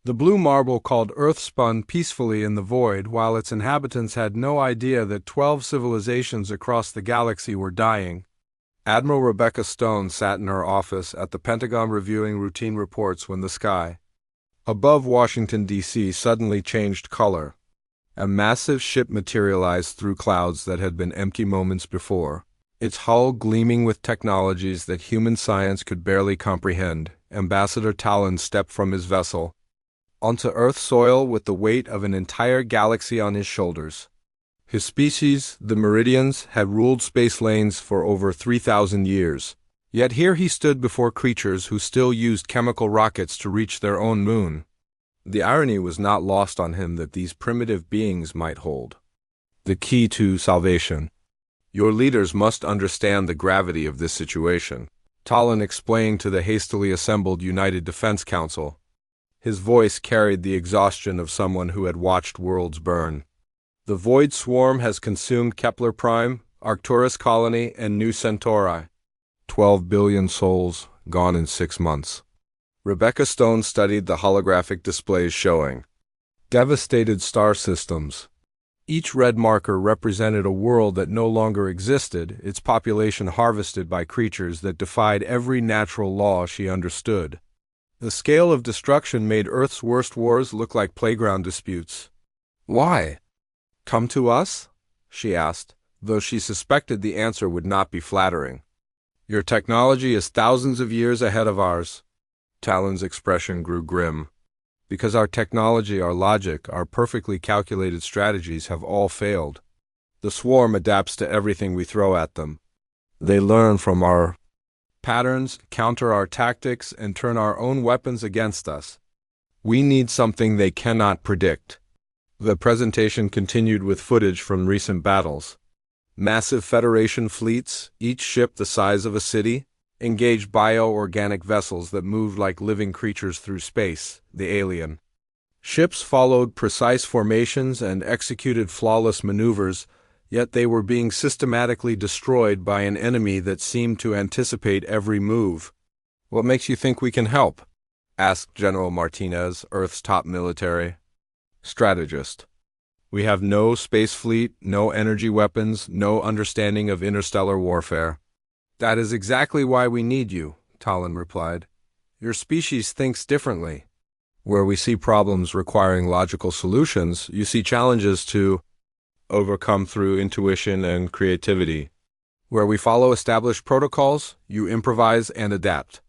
The blue marble called Earth spun peacefully in the void while its inhabitants had no idea that 12 civilizations across the galaxy were dying. Admiral Rebecca Stone sat in her office at the Pentagon reviewing routine reports when the sky above Washington, D.C. suddenly changed color. A massive ship materialized through clouds that had been empty moments before, its hull gleaming with technologies that human science could barely comprehend. Ambassador Talon stepped from his vessel onto Earth soil with the weight of an entire galaxy on his shoulders. His species, the Meridians, had ruled space lanes for over 3,000 years. Yet here he stood before creatures who still used chemical rockets to reach their own moon. The irony was not lost on him that these primitive beings might hold the key to salvation. Your leaders must understand the gravity of this situation, Talon explained to the hastily assembled United Defense Council. His voice carried the exhaustion of someone who had watched worlds burn. The Void Swarm has consumed Kepler Prime, Arcturus Colony, and New Centauri. 12 billion souls, gone in 6 months. Rebecca Stone studied the holographic displays showing devastated star systems. Each red marker represented a world that no longer existed, its population harvested by creatures that defied every natural law she understood. The scale of destruction made Earth's worst wars look like playground disputes. Why? Come to us? She asked, though she suspected the answer would not be flattering. Your technology is thousands of years ahead of ours. Talon's expression grew grim. Because our technology, our logic, our perfectly calculated strategies have all failed. The swarm adapts to everything we throw at them. They learn from our patterns, counter our tactics, and turn our own weapons against us. We need something they cannot predict. The presentation continued with footage from recent battles. Massive Federation fleets, each ship the size of a city, engaged bio-organic vessels that moved like living creatures through space, the alien. Ships followed precise formations and executed flawless maneuvers, yet they were being systematically destroyed by an enemy that seemed to anticipate every move. What makes you think we can help? Asked General Martinez, Earth's top military strategist. We have no space fleet, no energy weapons, no understanding of interstellar warfare. That is exactly why we need you, Talon replied. Your species thinks differently. Where we see problems requiring logical solutions, you see challenges to overcome through intuition and creativity. Where we follow established protocols, you improvise and adapt.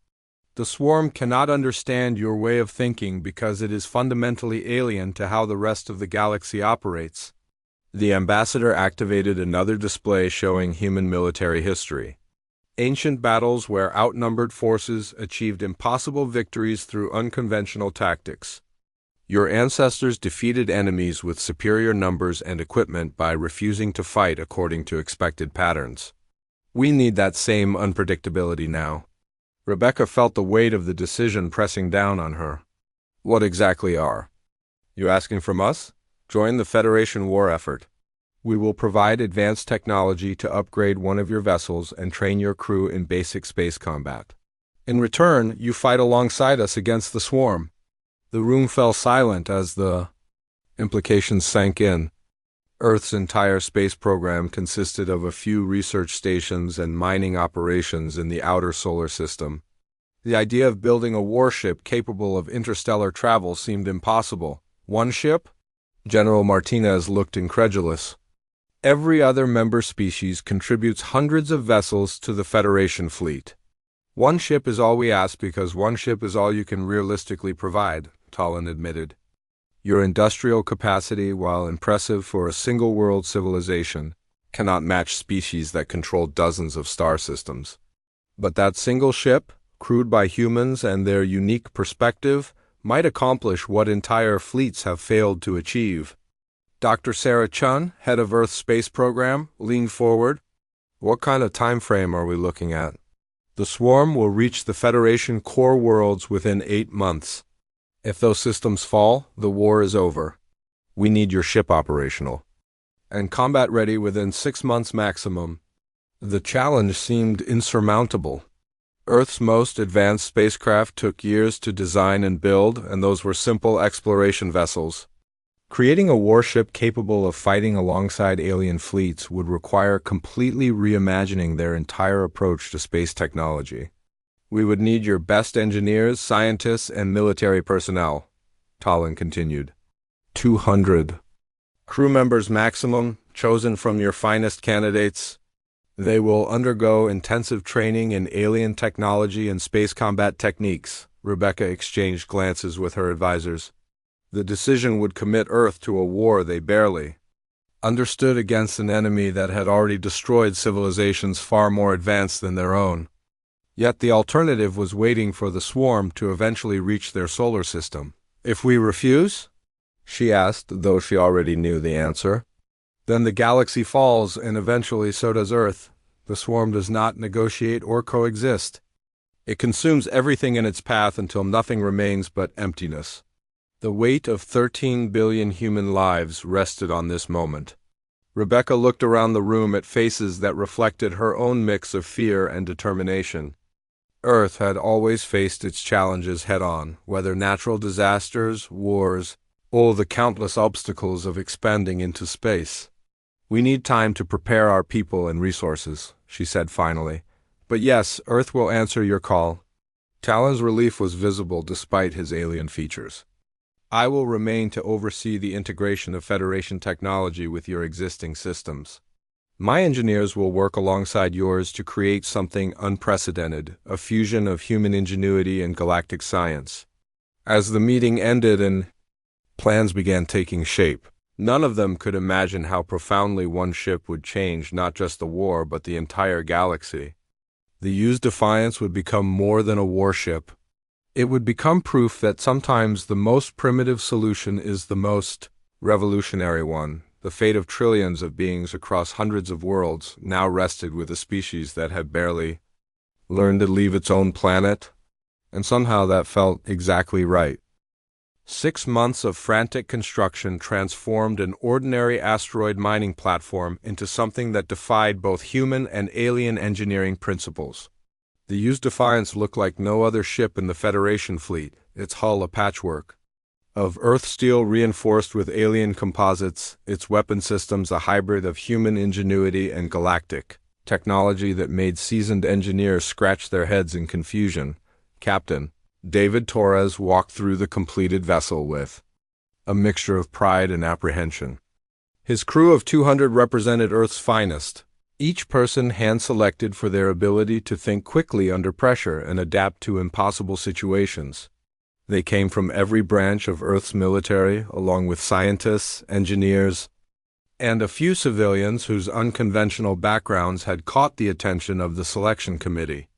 The swarm cannot understand your way of thinking because it is fundamentally alien to how the rest of the galaxy operates. The ambassador activated another display showing human military history. Ancient battles where outnumbered forces achieved impossible victories through unconventional tactics. Your ancestors defeated enemies with superior numbers and equipment by refusing to fight according to expected patterns. We need that same unpredictability now. Rebecca felt the weight of the decision pressing down on her. What exactly are you asking from us? Join the Federation war effort. We will provide advanced technology to upgrade one of your vessels and train your crew in basic space combat. In return, you fight alongside us against the swarm. The room fell silent as the implications sank in. Earth's entire space program consisted of a few research stations and mining operations in the outer solar system. The idea of building a warship capable of interstellar travel seemed impossible. One ship? General Martinez looked incredulous. Every other member species contributes hundreds of vessels to the Federation fleet. One ship is all we ask because one ship is all you can realistically provide, Talon admitted. Your industrial capacity, while impressive for a single-world civilization, cannot match species that control dozens of star systems. But that single ship, crewed by humans and their unique perspective, might accomplish what entire fleets have failed to achieve. Dr. Sarah Chun, head of Earth's space program, leaned forward. What kind of time frame are we looking at? The swarm will reach the Federation core worlds within 8 months. If those systems fall, the war is over. We need your ship operational and combat ready within 6 months maximum. The challenge seemed insurmountable. Earth's most advanced spacecraft took years to design and build, and those were simple exploration vessels. Creating a warship capable of fighting alongside alien fleets would require completely reimagining their entire approach to space technology. We would need your best engineers, scientists, and military personnel, Talon continued. 200 crew members maximum, chosen from your finest candidates. They will undergo intensive training in alien technology and space combat techniques. Rebecca exchanged glances with her advisors. The decision would commit Earth to a war they barely understood against an enemy that had already destroyed civilizations far more advanced than their own. Yet the alternative was waiting for the swarm to eventually reach their solar system. If we refuse? She asked, though she already knew the answer. Then the galaxy falls, and eventually so does Earth. The swarm does not negotiate or coexist. It consumes everything in its path until nothing remains but emptiness. The weight of 13 billion human lives rested on this moment. Rebecca looked around the room at faces that reflected her own mix of fear and determination. Earth had always faced its challenges head-on, whether natural disasters, wars, or the countless obstacles of expanding into space. We need time to prepare our people and resources, she said finally. But yes, Earth will answer your call. Talon's relief was visible despite his alien features. I will remain to oversee the integration of Federation technology with your existing systems. My engineers will work alongside yours to create something unprecedented, a fusion of human ingenuity and galactic science. As the meeting ended and plans began taking shape, none of them could imagine how profoundly one ship would change not just the war but the entire galaxy. The used Defiance would become more than a warship. It would become proof that sometimes the most primitive solution is the most revolutionary one. The fate of trillions of beings across hundreds of worlds now rested with a species that had barely learned to leave its own planet, and somehow that felt exactly right. 6 months of frantic construction transformed an ordinary asteroid mining platform into something that defied both human and alien engineering principles. The used Defiance looked like no other ship in the Federation fleet, its hull a patchwork of Earth steel reinforced with alien composites, its weapon systems a hybrid of human ingenuity and galactic technology that made seasoned engineers scratch their heads in confusion. Captain David Torres walked through the completed vessel with a mixture of pride and apprehension. His crew of 200 represented Earth's finest, each person hand-selected for their ability to think quickly under pressure and adapt to impossible situations. They came from every branch of Earth's military, along with scientists, engineers, and a few civilians whose unconventional backgrounds had caught the attention of the selection committee.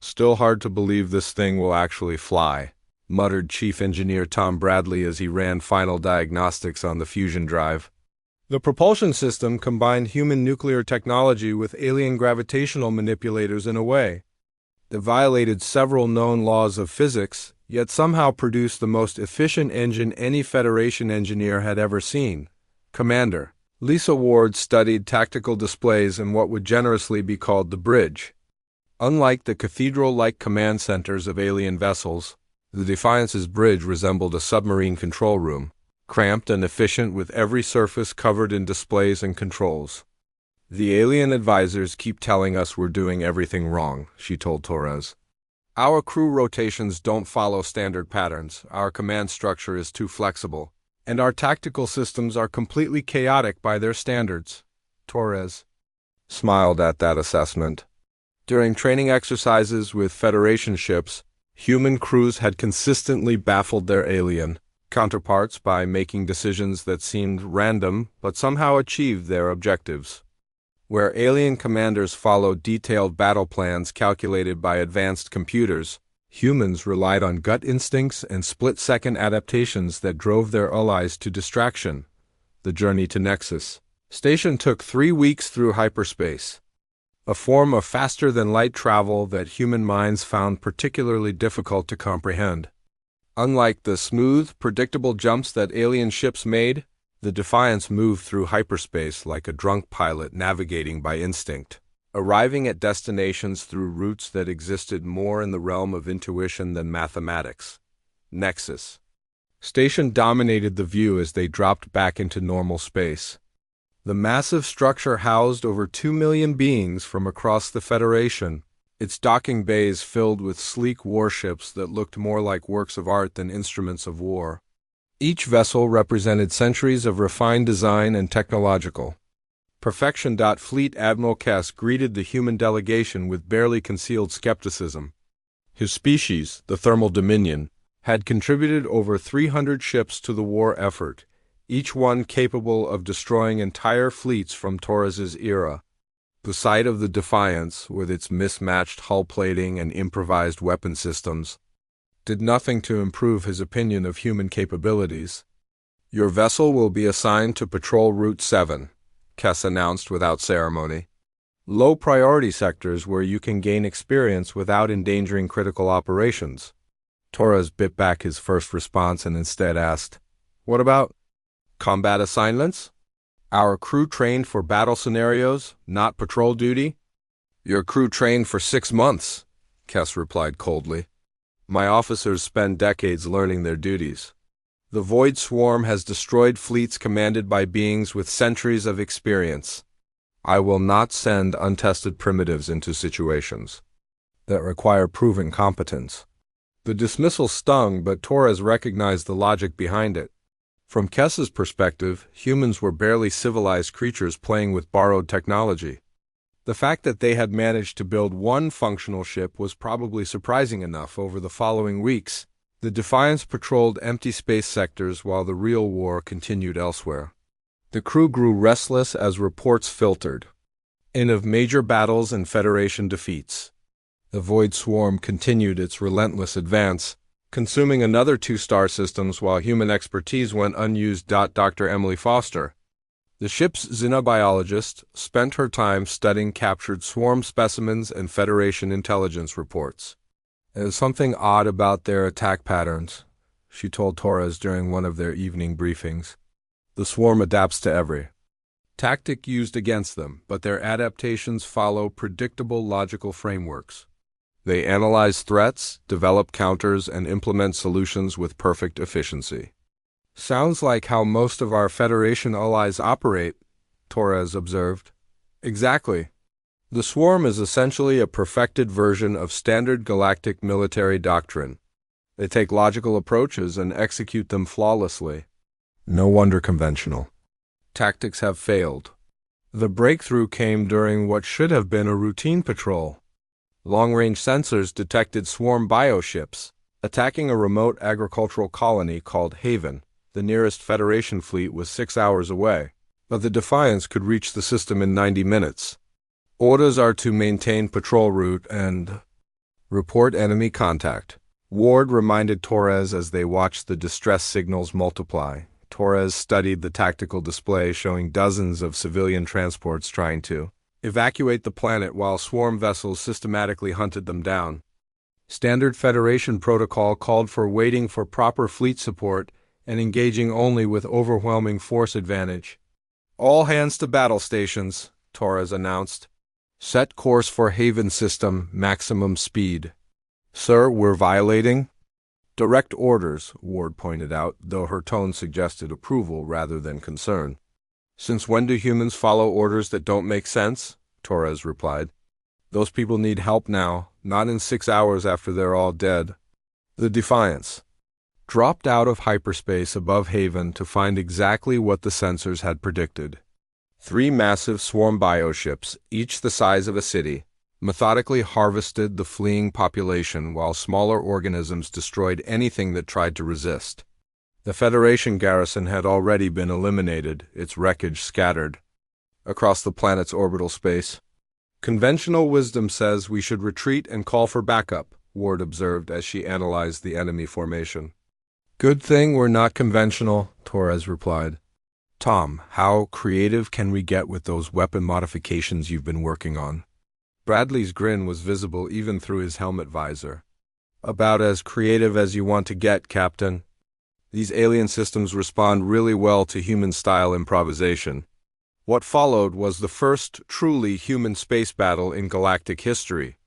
Still hard to believe this thing will actually fly, muttered Chief Engineer Tom Bradley as he ran final diagnostics on the fusion drive. The propulsion system combined human nuclear technology with alien gravitational manipulators in a way that violated several known laws of physics, yet somehow produced the most efficient engine any Federation engineer had ever seen. Commander Lisa Ward studied tactical displays in what would generously be called the bridge. Unlike the cathedral-like command centers of alien vessels, the Defiance's bridge resembled a submarine control room, cramped and efficient with every surface covered in displays and controls. The alien advisors keep telling us we're doing everything wrong, she told Torres. Our crew rotations don't follow standard patterns, our command structure is too flexible, and our tactical systems are completely chaotic by their standards. Torres smiled at that assessment. During training exercises with Federation ships, human crews had consistently baffled their alien counterparts by making decisions that seemed random but somehow achieved their objectives. Where alien commanders followed detailed battle plans calculated by advanced computers, humans relied on gut instincts and split-second adaptations that drove their allies to distraction. The journey to Nexus Station took 3 weeks through hyperspace, a form of faster-than-light travel that human minds found particularly difficult to comprehend. Unlike the smooth, predictable jumps that alien ships made, the Defiance moved through hyperspace like a drunk pilot navigating by instinct. arriving at destinations through routes that existed more in the realm of intuition than mathematics. Nexus. Station dominated the view as they dropped back into normal space. The massive structure housed over 2 million beings from across the Federation, its docking bays filled with sleek warships that looked more like works of art than instruments of war. Each vessel represented centuries of refined design and technological perfection. Fleet Admiral Kess greeted the human delegation with barely concealed skepticism. His species, the Thermal Dominion, had contributed over 300 ships to the war effort, each one capable of destroying entire fleets from Torres's era. The sight of the Defiance, with its mismatched hull plating and improvised weapon systems, did nothing to improve his opinion of human capabilities. "Your vessel will be assigned to Patrol Route 7, Kess announced without ceremony. "Low-priority sectors where you can gain experience without endangering critical operations." Torres bit back his first response and instead asked, "What about combat assignments? Our crew trained for battle scenarios, not patrol duty?" "Your crew trained for 6 months," Kess replied coldly. "My officers spend decades learning their duties. The Void Swarm has destroyed fleets commanded by beings with centuries of experience. I will not send untested primitives into situations that require proven competence." The dismissal stung, but Torres recognized the logic behind it. From Kess's perspective, humans were barely civilized creatures playing with borrowed technology. The fact that they had managed to build one functional ship was probably surprising enough. Over the following weeks, the Defiance patrolled empty space sectors while the real war continued elsewhere. The crew grew restless as reports filtered in of major battles and Federation defeats. The Void Swarm continued its relentless advance, consuming another 2 star systems while human expertise went unused. Dr. Emily Foster, the ship's xenobiologist, spent her time studying captured swarm specimens and Federation intelligence reports. "There's something odd about their attack patterns," she told Torres during one of their evening briefings. "The swarm adapts to every tactic used against them, but their adaptations follow predictable logical frameworks. They analyze threats, develop counters, and implement solutions with perfect efficiency." "Sounds like how most of our Federation allies operate," Torres observed. "Exactly. The Swarm is essentially a perfected version of standard galactic military doctrine. They take logical approaches and execute them flawlessly. No wonder conventional tactics have failed. The breakthrough came during what should have been a routine patrol. Long-range sensors detected swarm bioships attacking a remote agricultural colony called Haven. The nearest Federation fleet was 6 hours away, but the Defiance could reach the system in 90 minutes. Orders are to maintain patrol route and report enemy contact," Ward reminded Torres as they watched the distress signals multiply. Torres studied the tactical display showing dozens of civilian transports trying to evacuate the planet while swarm vessels systematically hunted them down. Standard Federation protocol called for waiting for proper fleet support and engaging only with overwhelming force advantage. "All hands to battle stations," Torres announced. "Set course for Haven system, maximum speed." "Sir, we're violating?" "Direct orders," Ward pointed out, though her tone suggested approval rather than concern. "Since when do humans follow orders that don't make sense?" Torres replied. "Those people need help now, not in 6 hours after they're all dead." The Defiance dropped out of hyperspace above Haven to find exactly what the sensors had predicted. 3 massive swarm bioships, each the size of a city, methodically harvested the fleeing population while smaller organisms destroyed anything that tried to resist. The Federation garrison had already been eliminated, its wreckage scattered across the planet's orbital space. "Conventional wisdom says we should retreat and call for backup," Ward observed as she analyzed the enemy formation. "Good thing we're not conventional," Torres replied. "Tom, how creative can we get with those weapon modifications you've been working on?" Bradley's grin was visible even through his helmet visor. "About as creative as you want to get, Captain. These alien systems respond really well to human-style improvisation. What followed was the first truly human space battle in galactic history.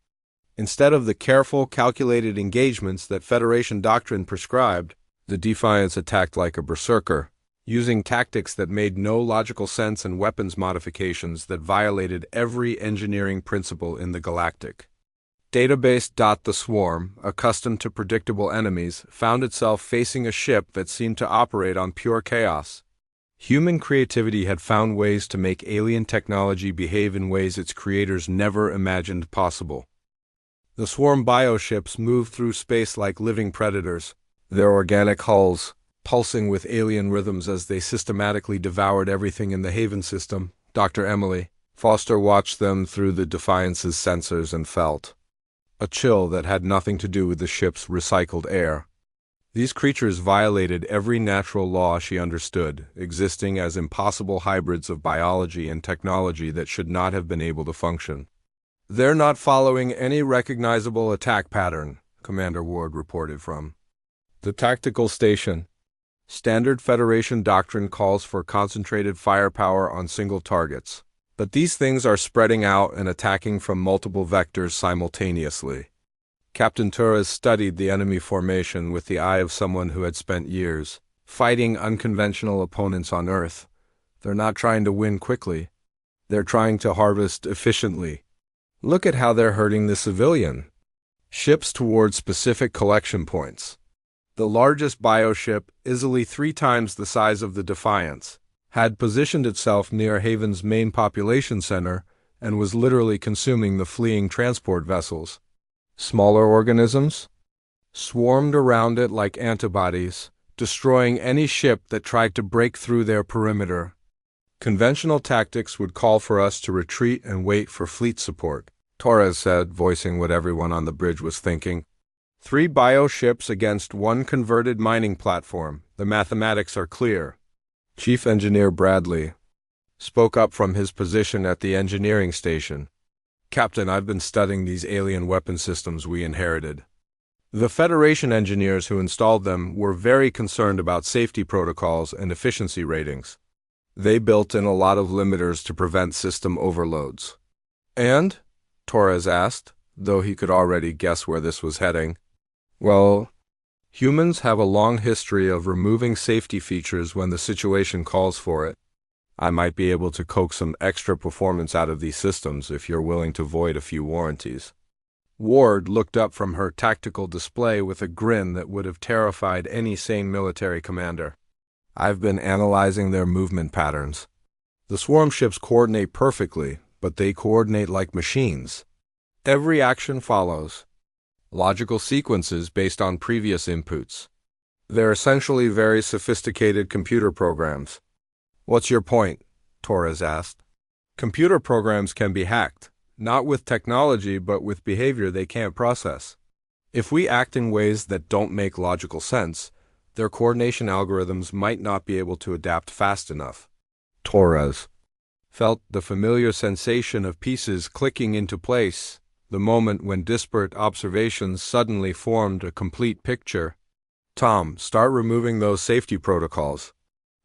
Instead of the careful, calculated engagements that Federation doctrine prescribed, the Defiance attacked like a berserker, using tactics that made no logical sense and weapons modifications that violated every engineering principle in the galactic. Database. The swarm, accustomed to predictable enemies, found itself facing a ship that seemed to operate on pure chaos. Human creativity had found ways to make alien technology behave in ways its creators never imagined possible. The swarm bioships moved through space like living predators, their organic hulls pulsing with alien rhythms as they systematically devoured everything in the Haven system. Dr. Emily Foster watched them through the Defiance's sensors and felt a chill that had nothing to do with the ship's recycled air. These creatures violated every natural law she understood, existing as impossible hybrids of biology and technology that should not have been able to function. "They're not following any recognizable attack pattern," Commander Ward reported from the tactical station. Standard Federation doctrine calls for concentrated firepower on single targets, but these things are spreading out and attacking from multiple vectors simultaneously. Captain Torres studied the enemy formation with the eye of someone who had spent years fighting unconventional opponents on Earth. They're not trying to win quickly. They're trying to harvest efficiently. Look at how they're hurting the civilian ships towards specific collection points. The largest bioship, easily 3 times the size of the Defiance, had positioned itself near Haven's main population center and was literally consuming the fleeing transport vessels. Smaller organisms swarmed around it like antibodies, destroying any ship that tried to break through their perimeter. "Conventional tactics would call for us to retreat and wait for fleet support," Torres said, voicing what everyone on the bridge was thinking. 3 bioships against 1 converted mining platform. The mathematics are clear. Chief Engineer Bradley spoke up from his position at the engineering station. "Captain, I've been studying these alien weapon systems we inherited. The Federation engineers who installed them were very concerned about safety protocols and efficiency ratings. They built in a lot of limiters to prevent system overloads." "And?" Torres asked, though he could already guess where this was heading. "Well, humans have a long history of removing safety features when the situation calls for it. I might be able to coax some extra performance out of these systems if you're willing to void a few warranties." Ward looked up from her tactical display with a grin that would have terrified any sane military commander. "I've been analyzing their movement patterns. The swarm ships coordinate perfectly, but they coordinate like machines. Every action follows logical sequences based on previous inputs. They're essentially very sophisticated computer programs." "What's your point?" Torres asked. "Computer programs can be hacked, not with technology but with behavior they can't process. If we act in ways that don't make logical sense, their coordination algorithms might not be able to adapt fast enough." Torres felt the familiar sensation of pieces clicking into place, the moment when disparate observations suddenly formed a complete picture. "Tom, start removing those safety protocols.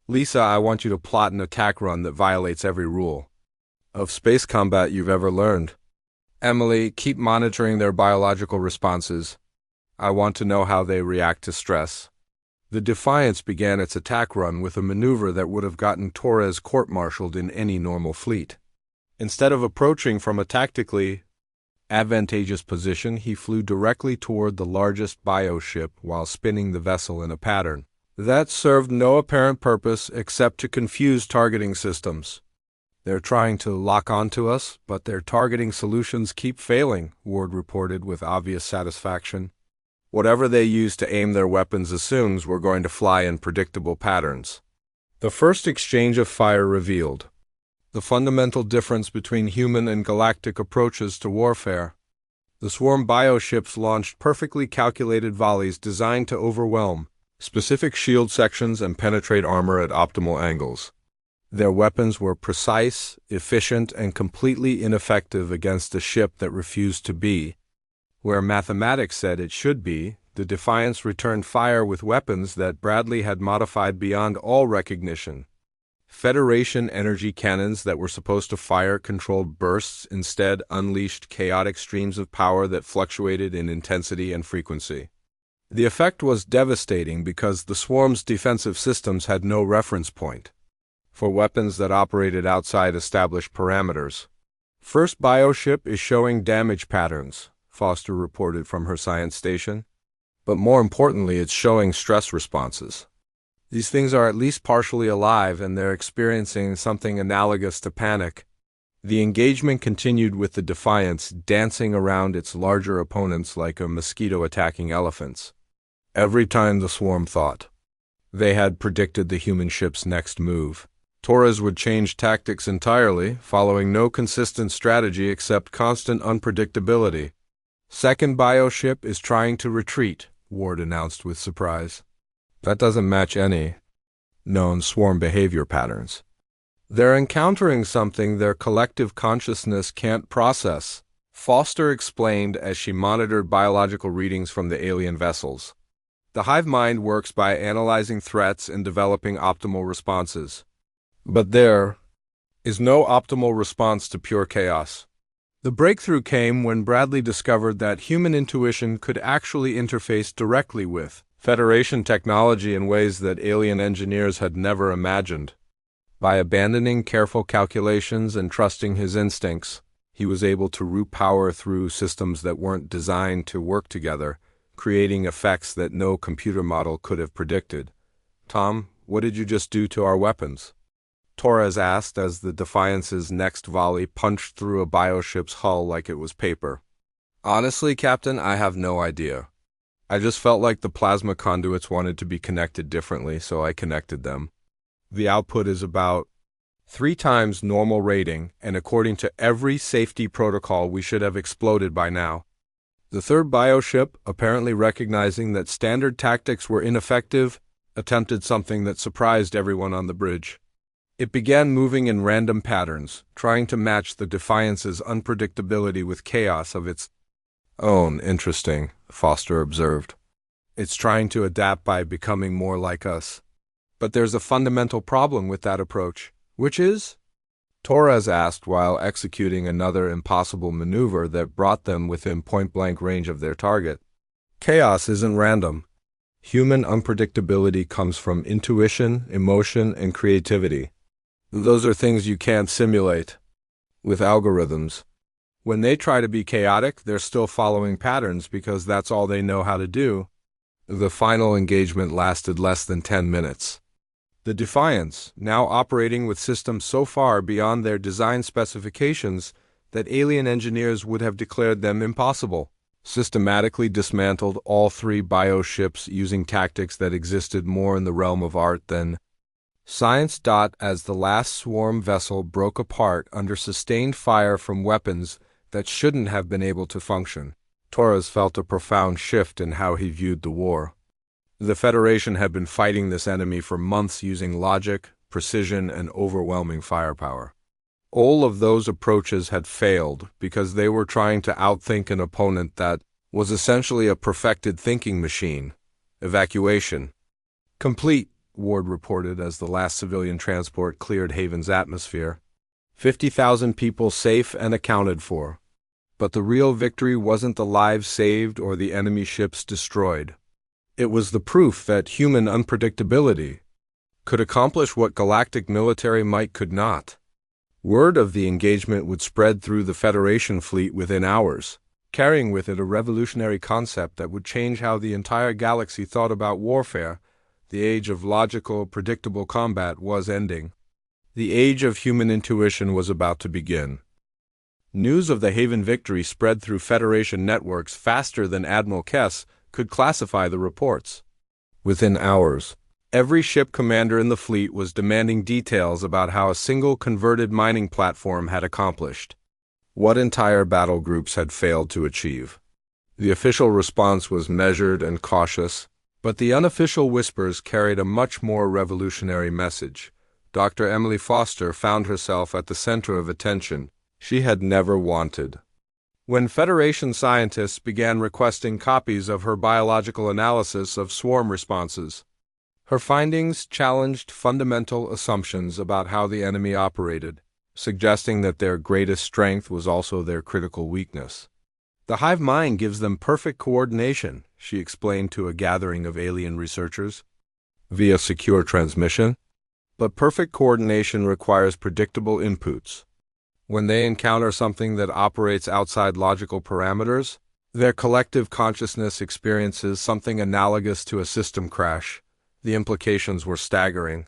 Lisa, I want you to plot an attack run that violates every rule of space combat you've ever learned. Emily, keep monitoring their biological responses. I want to know how they react to stress." The Defiance began its attack run with a maneuver that would have gotten Torres court-martialed in any normal fleet. Instead of approaching from a tactically advantageous position, he flew directly toward the largest bioship while spinning the vessel in a pattern that served no apparent purpose except to confuse targeting systems. "They're trying to lock onto us, but their targeting solutions keep failing," Ward reported with obvious satisfaction. "Whatever they use to aim their weapons assumes we're going to fly in predictable patterns." The first exchange of fire revealed the fundamental difference between human and galactic approaches to warfare. The swarm bioships launched perfectly calculated volleys designed to overwhelm specific shield sections and penetrate armor at optimal angles. Their weapons were precise, efficient, and completely ineffective against a ship that refused to be where mathematics said it should be. The Defiance returned fire with weapons that Bradley had modified beyond all recognition. Federation energy cannons that were supposed to fire controlled bursts instead unleashed chaotic streams of power that fluctuated in intensity and frequency. The effect was devastating because the swarm's defensive systems had no reference point for weapons that operated outside established parameters. First bioship is showing damage patterns, Foster reported from her science station. But more importantly, it's showing stress responses. These things are at least partially alive and they're experiencing something analogous to panic. The engagement continued with the Defiance dancing around its larger opponents like a mosquito attacking elephants. Every time the swarm thought they had predicted the human ship's next move, Torres would change tactics entirely, following no consistent strategy except constant unpredictability. Second bioship is trying to retreat, Ward announced with surprise. That doesn't match any known swarm behavior patterns. They're encountering something their collective consciousness can't process, Foster explained as she monitored biological readings from the alien vessels. The hive mind works by analyzing threats and developing optimal responses. But there is no optimal response to pure chaos. The breakthrough came when Bradley discovered that human intuition could actually interface directly with Federation technology in ways that alien engineers had never imagined. By abandoning careful calculations and trusting his instincts, he was able to route power through systems that weren't designed to work together, creating effects that no computer model could have predicted. Tom, what did you just do to our weapons? Torres asked as the Defiance's next volley punched through a bioship's hull like it was paper. Honestly, Captain, I have no idea. I just felt like the plasma conduits wanted to be connected differently, so I connected them. The output is about 3 times normal rating, and according to every safety protocol, we should have exploded by now. The third bioship, apparently recognizing that standard tactics were ineffective, attempted something that surprised everyone on the bridge. It began moving in random patterns, trying to match the Defiance's unpredictability with chaos of its own. Interesting, Foster observed. It's trying to adapt by becoming more like us. But there's a fundamental problem with that approach, which is? Torres asked while executing another impossible maneuver that brought them within point-blank range of their target. Chaos isn't random. Human unpredictability comes from intuition, emotion, and creativity. Those are things you can't simulate with algorithms. When they try to be chaotic, they're still following patterns because that's all they know how to do. The final engagement lasted less than 10 minutes. The Defiance, now operating with systems so far beyond their design specifications that alien engineers would have declared them impossible, systematically dismantled all 3 bioships using tactics that existed more in the realm of art than science. As the last swarm vessel broke apart under sustained fire from weapons that shouldn't have been able to function, Torres felt a profound shift in how he viewed the war. The Federation had been fighting this enemy for months using logic, precision, and overwhelming firepower. All of those approaches had failed because they were trying to outthink an opponent that was essentially a perfected thinking machine. Evacuation complete, Ward reported as the last civilian transport cleared Haven's atmosphere. 50,000 people safe and accounted for. But the real victory wasn't the lives saved or the enemy ships destroyed. It was the proof that human unpredictability could accomplish what galactic military might could not. Word of the engagement would spread through the Federation fleet within hours, carrying with it a revolutionary concept that would change how the entire galaxy thought about warfare. The age of logical, predictable combat was ending. The age of human intuition was about to begin. News of the Haven victory spread through Federation networks faster than Admiral Kess could classify the reports. Within hours, every ship commander in the fleet was demanding details about how a single converted mining platform had accomplished what entire battle groups had failed to achieve. The official response was measured and cautious, but the unofficial whispers carried a much more revolutionary message. Dr. Emily Foster found herself at the center of attention she had never wanted. When Federation scientists began requesting copies of her biological analysis of swarm responses, Her findings challenged fundamental assumptions about how the enemy operated, suggesting that their greatest strength was also their critical weakness. The hive mind gives them perfect coordination, she explained to a gathering of alien researchers, via secure transmission. But perfect coordination requires predictable inputs. When they encounter something that operates outside logical parameters, their collective consciousness experiences something analogous to a system crash. The implications were staggering.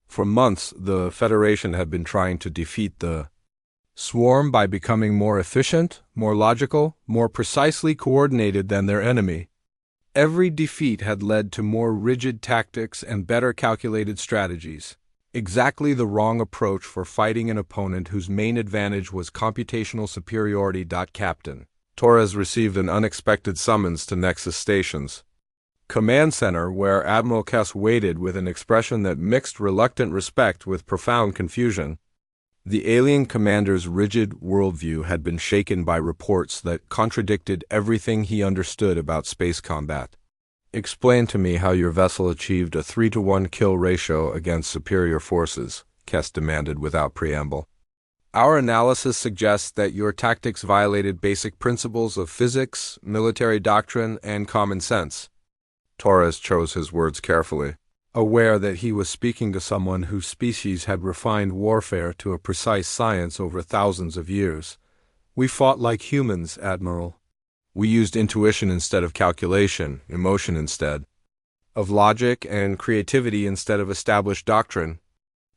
For months, the Federation had been trying to defeat the swarm by becoming more efficient, more logical, more precisely coordinated than their enemy. Every defeat had led to more rigid tactics and better calculated strategies. Exactly the wrong approach for fighting an opponent whose main advantage was computational superiority. Captain Torres received an unexpected summons to Nexus stations. Command Center, where Admiral Kess waited with an expression that mixed reluctant respect with profound confusion. The alien commander's rigid worldview had been shaken by reports that contradicted everything he understood about space combat. Explain to me how your vessel achieved a 3-to-1 kill ratio against superior forces, Kess demanded without preamble. Our analysis suggests that your tactics violated basic principles of physics, military doctrine, and common sense. Torres chose his words carefully, aware that he was speaking to someone whose species had refined warfare to a precise science over thousands of years. We fought like humans, Admiral. We used intuition instead of calculation, emotion instead of logic, and creativity instead of established doctrine.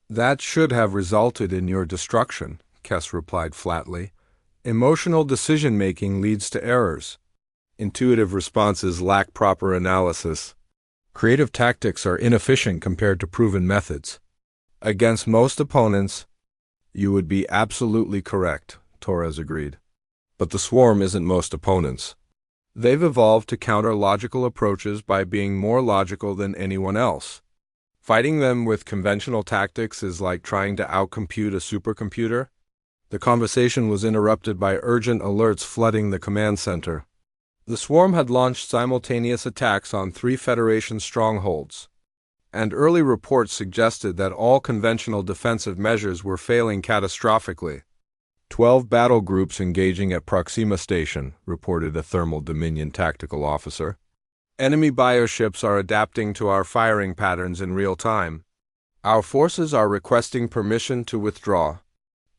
That should have resulted in your destruction, Kess replied flatly. Emotional decision-making leads to errors. Intuitive responses lack proper analysis. Creative tactics are inefficient compared to proven methods. Against most opponents, you would be absolutely correct, Torres agreed. But the swarm isn't most opponents. They've evolved to counter logical approaches by being more logical than anyone else. Fighting them with conventional tactics is like trying to outcompute a supercomputer. The conversation was interrupted by urgent alerts flooding the command center. The swarm had launched simultaneous attacks on 3 Federation strongholds, and early reports suggested that all conventional defensive measures were failing catastrophically. 12 battle groups engaging at Proxima Station, reported a Thermal Dominion tactical officer. Enemy bioships are adapting to our firing patterns in real time. Our forces are requesting permission to withdraw.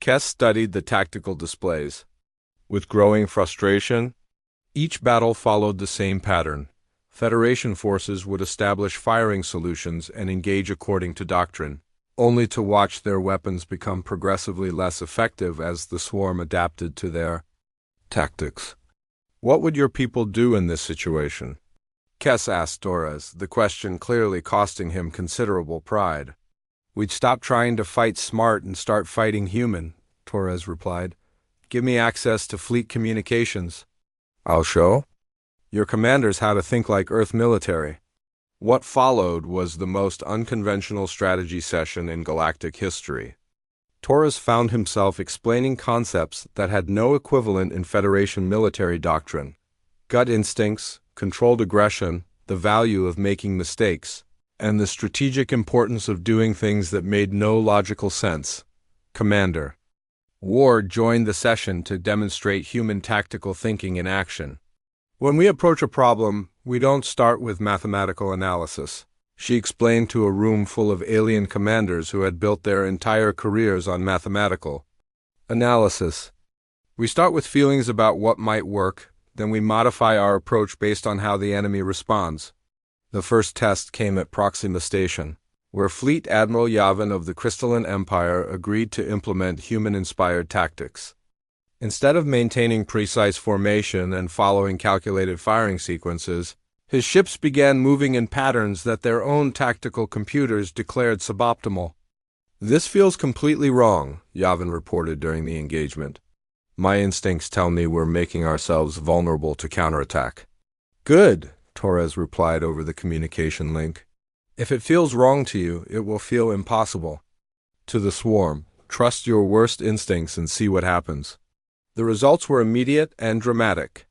Kess studied the tactical displays. With growing frustration, each battle followed the same pattern. Federation forces would establish firing solutions and engage according to doctrine, only to watch their weapons become progressively less effective as the swarm adapted to their tactics. What would your people do in this situation? Kess asked Torres, the question clearly costing him considerable pride. We'd stop trying to fight smart and start fighting human, Torres replied. Give me access to fleet communications. I'll show your commanders how to think like Earth military. What followed was the most unconventional strategy session in galactic history. Torres found himself explaining concepts that had no equivalent in Federation military doctrine. Gut instincts, controlled aggression, the value of making mistakes, and the strategic importance of doing things that made no logical sense. Commander Ward joined the session to demonstrate human tactical thinking in action. When we approach a problem, we don't start with mathematical analysis, she explained to a room full of alien commanders who had built their entire careers on mathematical analysis. We start with feelings about what might work, then we modify our approach based on how the enemy responds. The first test came at Proxima Station, where Fleet Admiral Yavin of the Crystalline Empire agreed to implement human-inspired tactics. Instead of maintaining precise formation and following calculated firing sequences, his ships began moving in patterns that their own tactical computers declared suboptimal. This feels completely wrong, Yavin reported during the engagement. My instincts tell me we're making ourselves vulnerable to counterattack. Good, Torres replied over the communication link. If it feels wrong to you, it will feel impossible. To the swarm, trust your worst instincts and see what happens. The results were immediate and dramatic.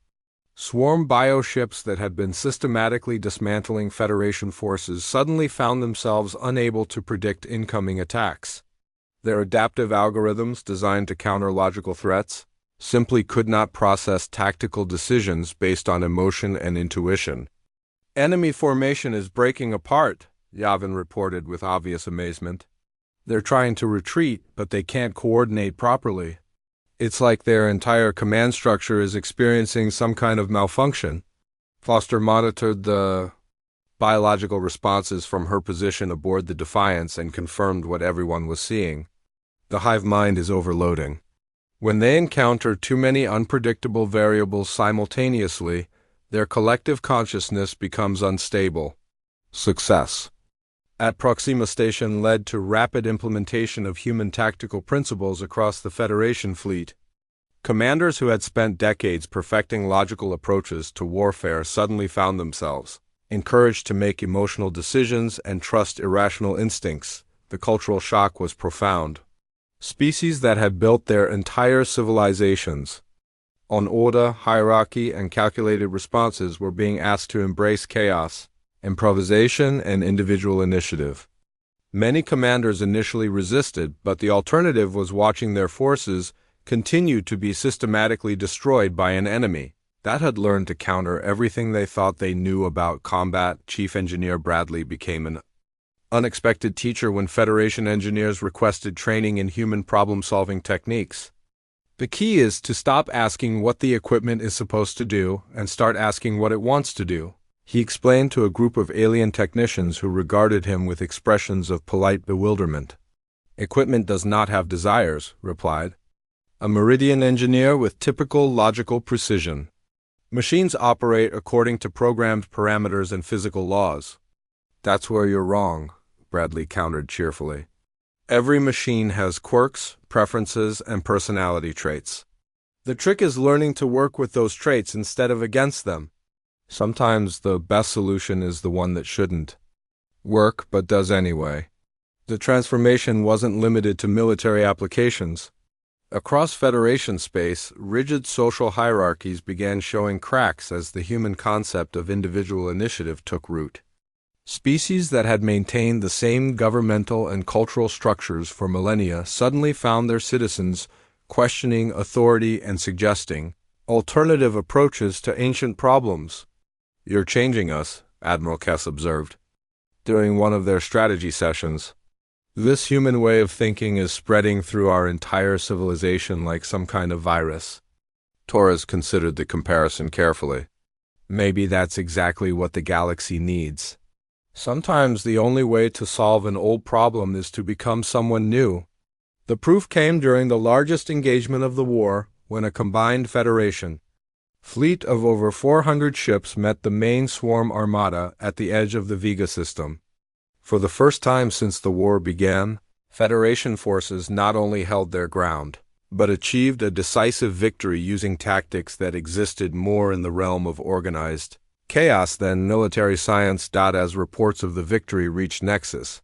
Swarm bioships that had been systematically dismantling Federation forces suddenly found themselves unable to predict incoming attacks. Their adaptive algorithms, designed to counter logical threats, simply could not process tactical decisions based on emotion and intuition. "Enemy formation is breaking apart," Yavin reported with obvious amazement. "They're trying to retreat, but they can't coordinate properly. It's like their entire command structure is experiencing some kind of malfunction." Foster monitored the biological responses from her position aboard the Defiance and confirmed what everyone was seeing. The hive mind is overloading. When they encounter too many unpredictable variables simultaneously, their collective consciousness becomes unstable. Success at Proxima Station led to rapid implementation of human tactical principles across the Federation fleet. Commanders who had spent decades perfecting logical approaches to warfare suddenly found themselves encouraged to make emotional decisions and trust irrational instincts. The cultural shock was profound. Species that had built their entire civilizations on order, hierarchy, and calculated responses were being asked to embrace chaos, improvisation, and individual initiative. Many commanders initially resisted, but the alternative was watching their forces continue to be systematically destroyed by an enemy that had learned to counter everything they thought they knew about combat. Chief Engineer Bradley became an unexpected teacher when Federation engineers requested training in human problem-solving techniques. The key is to stop asking what the equipment is supposed to do and start asking what it wants to do, he explained to a group of alien technicians who regarded him with expressions of polite bewilderment. "Equipment does not have desires," replied a Meridian engineer with typical logical precision. "Machines operate according to programmed parameters and physical laws." "That's where you're wrong," Bradley countered cheerfully. "Every machine has quirks, preferences, and personality traits. The trick is learning to work with those traits instead of against them. Sometimes the best solution is the one that shouldn't work but does anyway." The transformation wasn't limited to military applications. Across Federation space, rigid social hierarchies began showing cracks as the human concept of individual initiative took root. Species that had maintained the same governmental and cultural structures for millennia suddenly found their citizens questioning authority and suggesting alternative approaches to ancient problems. "You're changing us," Admiral Kess observed during one of their strategy sessions. "This human way of thinking is spreading through our entire civilization like some kind of virus." Torres considered the comparison carefully. "Maybe that's exactly what the galaxy needs. Sometimes the only way to solve an old problem is to become someone new." The proof came during the largest engagement of the war, when a combined Federation fleet of over 400 ships met the main swarm armada at the edge of the Vega system. For the first time since the war began, Federation forces not only held their ground, but achieved a decisive victory using tactics that existed more in the realm of organized chaos than military science. As reports of the victory reached Nexus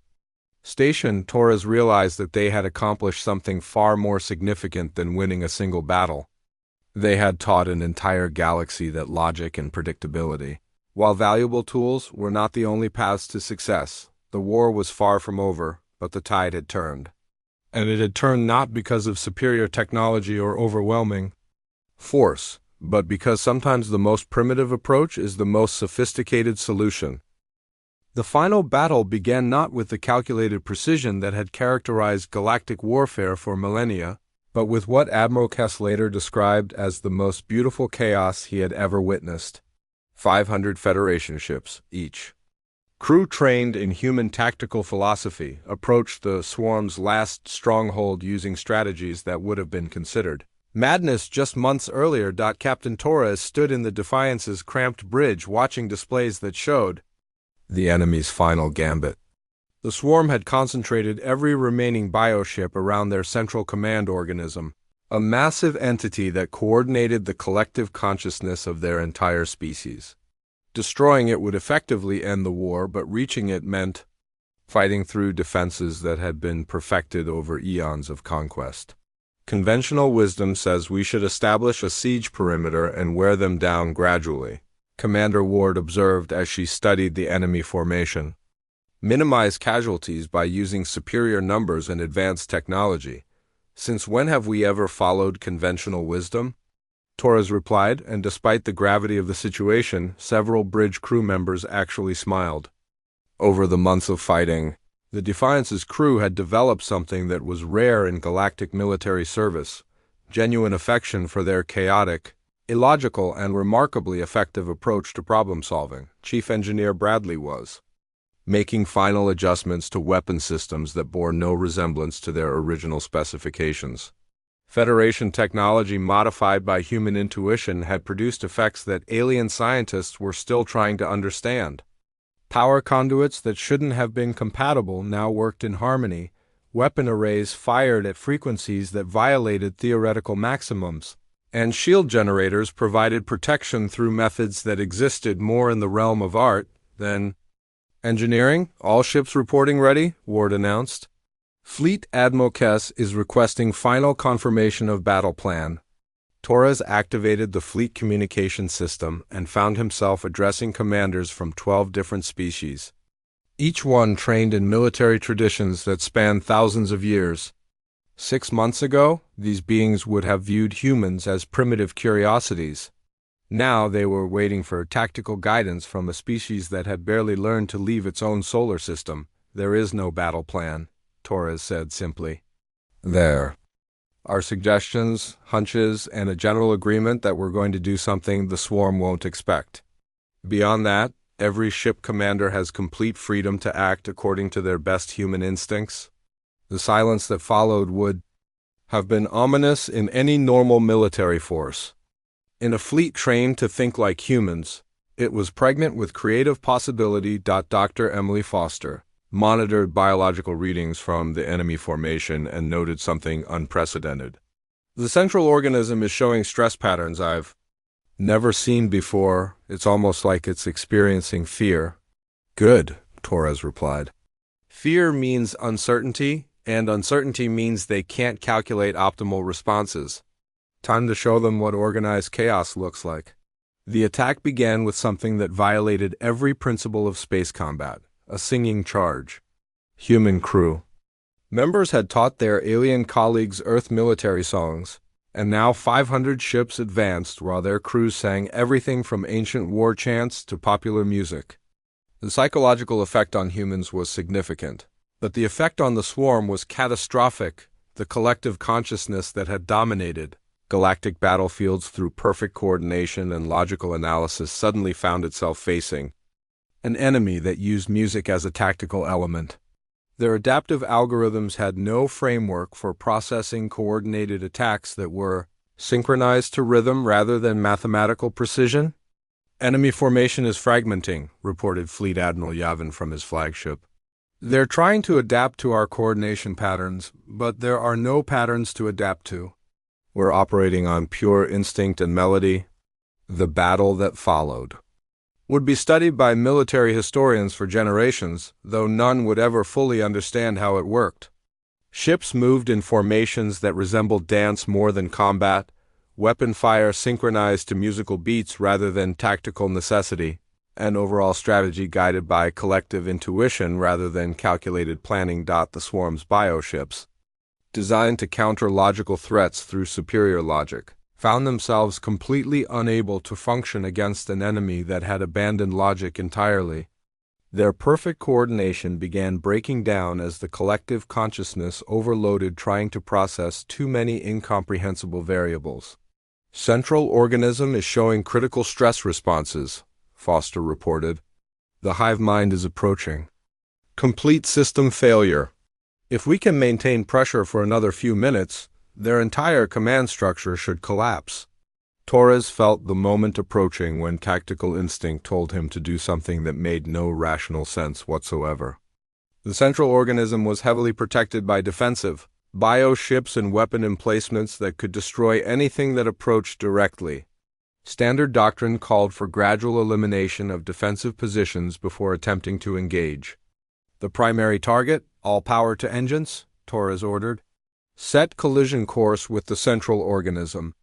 Station, Torres realized that they had accomplished something far more significant than winning a single battle. They had taught an entire galaxy that logic and predictability, while valuable tools, were not the only paths to success. The war was far from over, but the tide had turned. And it had turned not because of superior technology or overwhelming force, but because sometimes the most primitive approach is the most sophisticated solution. The final battle began not with the calculated precision that had characterized galactic warfare for millennia, but with what Admiral Kess later described as the most beautiful chaos he had ever witnessed. 500 Federation ships, each crew trained in human tactical philosophy, approached the swarm's last stronghold using strategies that would have been considered madness just months earlier. Captain Torres stood in the Defiance's cramped bridge watching displays that showed the enemy's final gambit. The swarm had concentrated every remaining bioship around their central command organism, a massive entity that coordinated the collective consciousness of their entire species. Destroying it would effectively end the war, but reaching it meant fighting through defenses that had been perfected over eons of conquest. Conventional wisdom says we should establish a siege perimeter and wear them down gradually, Commander Ward observed as she studied the enemy formation. Minimize casualties by using superior numbers and advanced technology. Since when have we ever followed conventional wisdom? Torres replied, and despite the gravity of the situation, several bridge crew members actually smiled. Over the months of fighting, the Defiance's crew had developed something that was rare in galactic military service: genuine affection for their chaotic, illogical, and remarkably effective approach to problem-solving. Chief Engineer Bradley was making final adjustments to weapon systems that bore no resemblance to their original specifications. Federation technology modified by human intuition had produced effects that alien scientists were still trying to understand. Power conduits that shouldn't have been compatible now worked in harmony, weapon arrays fired at frequencies that violated theoretical maximums, and shield generators provided protection through methods that existed more in the realm of art than engineering. All ships reporting ready, Ward announced. Fleet Admiral Kess is requesting final confirmation of battle plan. Torres activated the fleet communication system and found himself addressing commanders from 12 different species, each one trained in military traditions that span thousands of years. 6 months ago, these beings would have viewed humans as primitive curiosities. Now they were waiting for tactical guidance from a species that had barely learned to leave its own solar system. There is no battle plan, Torres said simply. There are suggestions, hunches, and a general agreement that we're going to do something the swarm won't expect. Beyond that, every ship commander has complete freedom to act according to their best human instincts. The silence that followed would have been ominous in any normal military force. In a fleet trained to think like humans, it was pregnant with creative possibility. Dr. Emily Foster monitored biological readings from the enemy formation and noted something unprecedented. The central organism is showing stress patterns I've never seen before. It's almost like it's experiencing fear. Good, Torres replied. Fear means uncertainty, and uncertainty means they can't calculate optimal responses. Time to show them what organized chaos looks like. The attack began with something that violated every principle of space combat: a singing charge. Human crew members had taught their alien colleagues Earth military songs, and now 500 ships advanced while their crews sang everything from ancient war chants to popular music. The psychological effect on humans was significant, but the effect on the swarm was catastrophic. The collective consciousness that had dominated galactic battlefields through perfect coordination and logical analysis suddenly found itself facing an enemy that used music as a tactical element. Their adaptive algorithms had no framework for processing coordinated attacks that were synchronized to rhythm rather than mathematical precision. Enemy formation is fragmenting, reported Fleet Admiral Yavin from his flagship. They're trying to adapt to our coordination patterns, but there are no patterns to adapt to. We're operating on pure instinct and melody. The battle that followed would be studied by military historians for generations, though none would ever fully understand how it worked. Ships moved in formations that resembled dance more than combat, weapon fire synchronized to musical beats rather than tactical necessity, and overall strategy guided by collective intuition rather than calculated planning. The swarm's bioships, designed to counter logical threats through superior logic, found themselves completely unable to function against an enemy that had abandoned logic entirely. Their perfect coordination began breaking down as the collective consciousness overloaded, trying to process too many incomprehensible variables. Central organism is showing critical stress responses, Foster reported. The hive mind is approaching complete system failure. If we can maintain pressure for another few minutes, their entire command structure should collapse. Torres felt the moment approaching when tactical instinct told him to do something that made no rational sense whatsoever. The central organism was heavily protected by defensive bioships and weapon emplacements that could destroy anything that approached directly. Standard doctrine called for gradual elimination of defensive positions before attempting to engage. The primary target, all power to engines, Torres ordered. Set collision course with the central organism.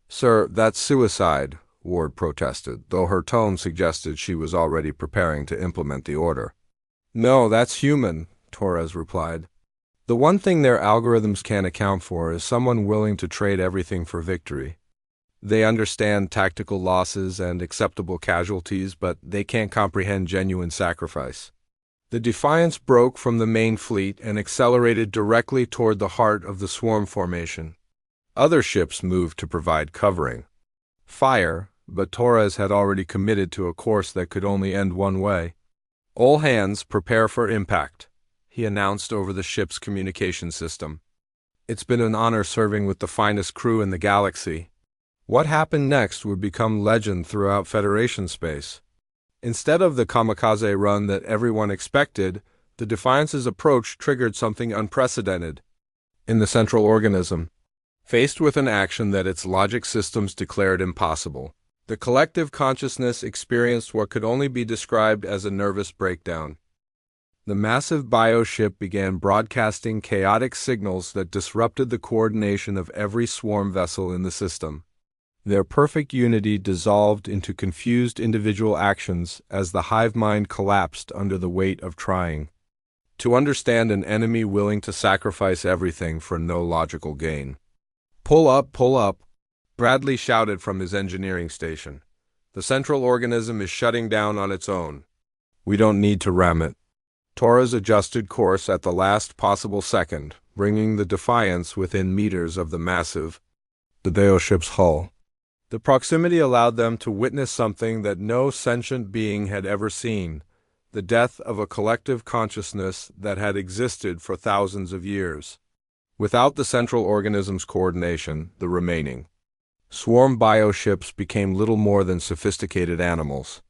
Sir, that's suicide, Ward protested, though her tone suggested she was already preparing to implement the order. No, that's human, Torres replied. The one thing their algorithms can't account for is someone willing to trade everything for victory. They understand tactical losses and acceptable casualties, but they can't comprehend genuine sacrifice. The Defiance broke from the main fleet and accelerated directly toward the heart of the swarm formation. Other ships moved to provide covering. Fire, but Torres had already committed to a course that could only end one way. All hands prepare for impact, he announced over the ship's communication system. It's been an honor serving with the finest crew in the galaxy. What happened next would become legend throughout Federation space. Instead of the kamikaze run that everyone expected, the Defiance's approach triggered something unprecedented. In the central organism, faced with an action that its logic systems declared impossible, the collective consciousness experienced what could only be described as a nervous breakdown. The massive bioship began broadcasting chaotic signals that disrupted the coordination of every swarm vessel in the system. Their perfect unity dissolved into confused individual actions as the hive mind collapsed under the weight of trying to understand an enemy willing to sacrifice everything for no logical gain. Pull up, Bradley shouted from his engineering station. The central organism is shutting down on its own. We don't need to ram it. Torres adjusted course at the last possible second, bringing the Defiance within meters of the massive ship's hull. The proximity allowed them to witness something that no sentient being had ever seen, the death of a collective consciousness that had existed for thousands of years. Without the central organism's coordination, the remaining swarm bioships became little more than sophisticated animals.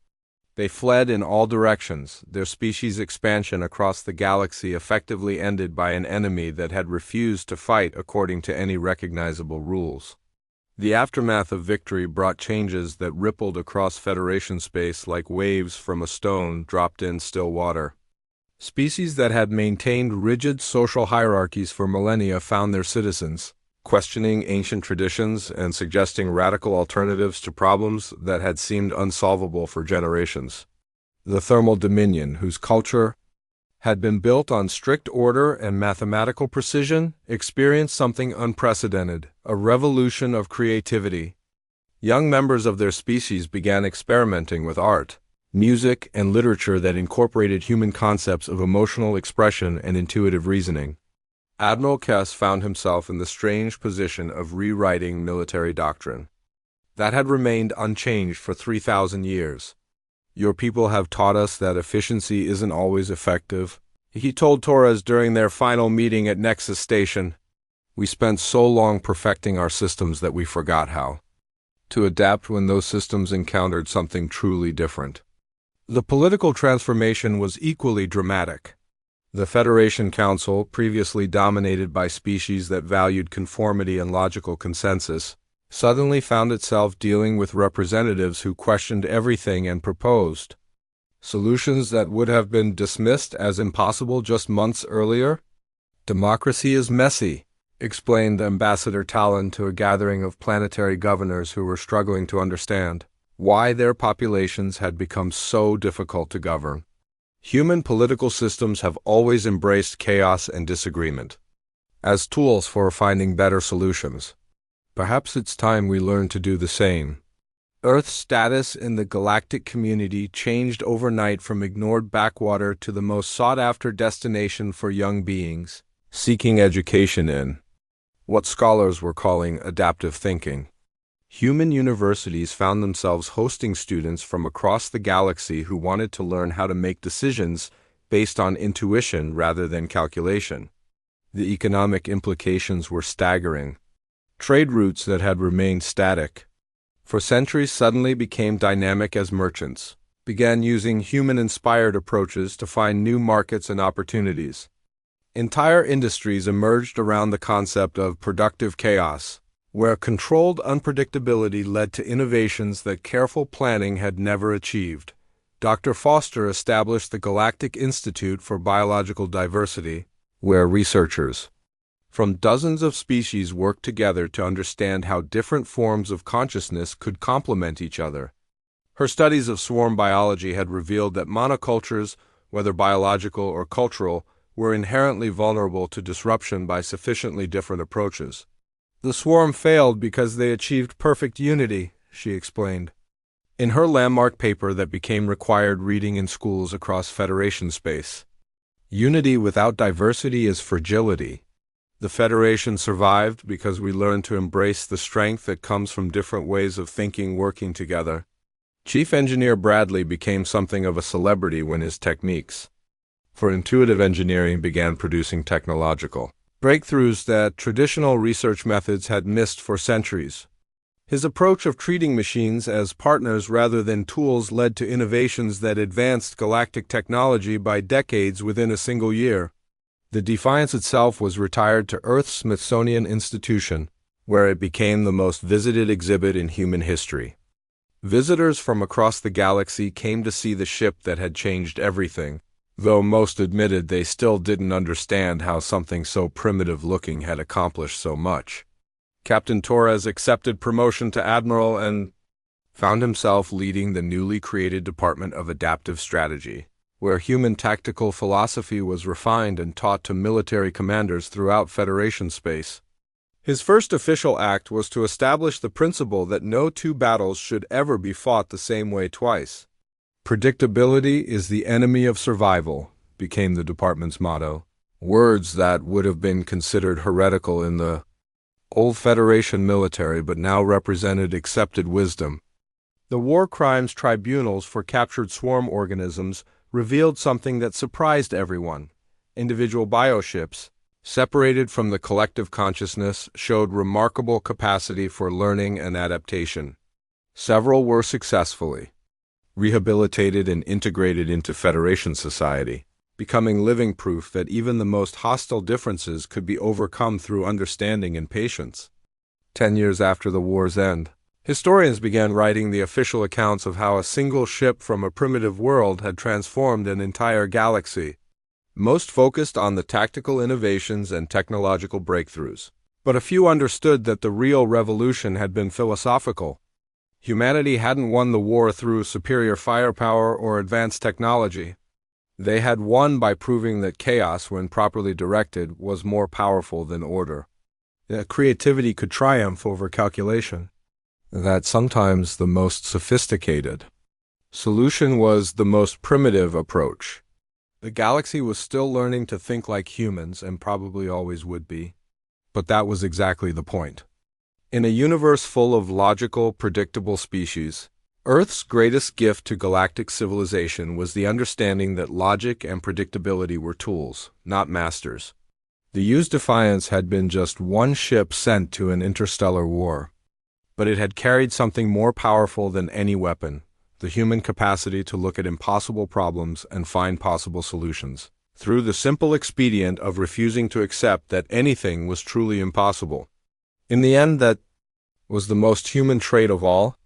They fled in all directions, their species' expansion across the galaxy effectively ended by an enemy that had refused to fight according to any recognizable rules. The aftermath of victory brought changes that rippled across Federation space like waves from a stone dropped in still water. Species that had maintained rigid social hierarchies for millennia found their citizens, questioning ancient traditions and suggesting radical alternatives to problems that had seemed unsolvable for generations. The Thermal Dominion, whose culture had been built on strict order and mathematical precision, experienced something unprecedented, a revolution of creativity. Young members of their species began experimenting with art, music, and literature that incorporated human concepts of emotional expression and intuitive reasoning. Admiral Kess found himself in the strange position of rewriting military doctrine that had remained unchanged for 3,000 years. Your people have taught us that efficiency isn't always effective, he told Torres during their final meeting at Nexus Station. We spent so long perfecting our systems that we forgot how to adapt when those systems encountered something truly different. The political transformation was equally dramatic. The Federation Council, previously dominated by species that valued conformity and logical consensus, suddenly found itself dealing with representatives who questioned everything and proposed solutions that would have been dismissed as impossible just months earlier. Democracy is messy, explained Ambassador Talon to a gathering of planetary governors who were struggling to understand why their populations had become so difficult to govern. Human political systems have always embraced chaos and disagreement as tools for finding better solutions. Perhaps it's time we learn to do the same. Earth's status in the galactic community changed overnight from ignored backwater to the most sought-after destination for young beings seeking education in what scholars were calling adaptive thinking. Human universities found themselves hosting students from across the galaxy who wanted to learn how to make decisions based on intuition rather than calculation. The economic implications were staggering. Trade routes that had remained static for centuries suddenly became dynamic as merchants began using human-inspired approaches to find new markets and opportunities. Entire industries emerged around the concept of productive chaos, where controlled unpredictability led to innovations that careful planning had never achieved. Dr. Foster established the Galactic Institute for Biological Diversity, where researchers from dozens of species worked together to understand how different forms of consciousness could complement each other. Her studies of swarm biology had revealed that monocultures, whether biological or cultural, were inherently vulnerable to disruption by sufficiently different approaches. The swarm failed because they achieved perfect unity, she explained. In her landmark paper that became required reading in schools across Federation space, "Unity without diversity is fragility. The Federation survived because we learned to embrace the strength that comes from different ways of thinking working together." Chief Engineer Bradley became something of a celebrity when his techniques for intuitive engineering began producing technological breakthroughs that traditional research methods had missed for centuries. His approach of treating machines as partners rather than tools led to innovations that advanced galactic technology by decades within a single year. The Defiance itself was retired to Earth's Smithsonian Institution, where it became the most visited exhibit in human history. Visitors from across the galaxy came to see the ship that had changed everything, though most admitted they still didn't understand how something so primitive-looking had accomplished so much. Captain Torres accepted promotion to Admiral and found himself leading the newly created Department of Adaptive Strategy, where human tactical philosophy was refined and taught to military commanders throughout Federation space. His first official act was to establish the principle that no two battles should ever be fought the same way twice. "Predictability is the enemy of survival," became the department's motto, words that would have been considered heretical in the old Federation military but now represented accepted wisdom. The war crimes tribunals for captured swarm organisms revealed something that surprised everyone. Individual bioships, separated from the collective consciousness, showed remarkable capacity for learning and adaptation. Several were successfully rehabilitated and integrated into Federation society, becoming living proof that even the most hostile differences could be overcome through understanding and patience. 10 years after the war's end, historians began writing the official accounts of how a single ship from a primitive world had transformed an entire galaxy. Most focused on the tactical innovations and technological breakthroughs, but a few understood that the real revolution had been philosophical. Humanity hadn't won the war through superior firepower or advanced technology. They had won by proving that chaos, when properly directed, was more powerful than order. That creativity could triumph over calculation. That sometimes the most sophisticated solution was the most primitive approach. The galaxy was still learning to think like humans, and probably always would be. But that was exactly the point. In a universe full of logical, predictable species, Earth's greatest gift to galactic civilization was the understanding that logic and predictability were tools, not masters. The used Defiance had been just one ship sent to an interstellar war, but it had carried something more powerful than any weapon: the human capacity to look at impossible problems and find possible solutions, through the simple expedient of refusing to accept that anything was truly impossible. In the end, that was the most human trait of all.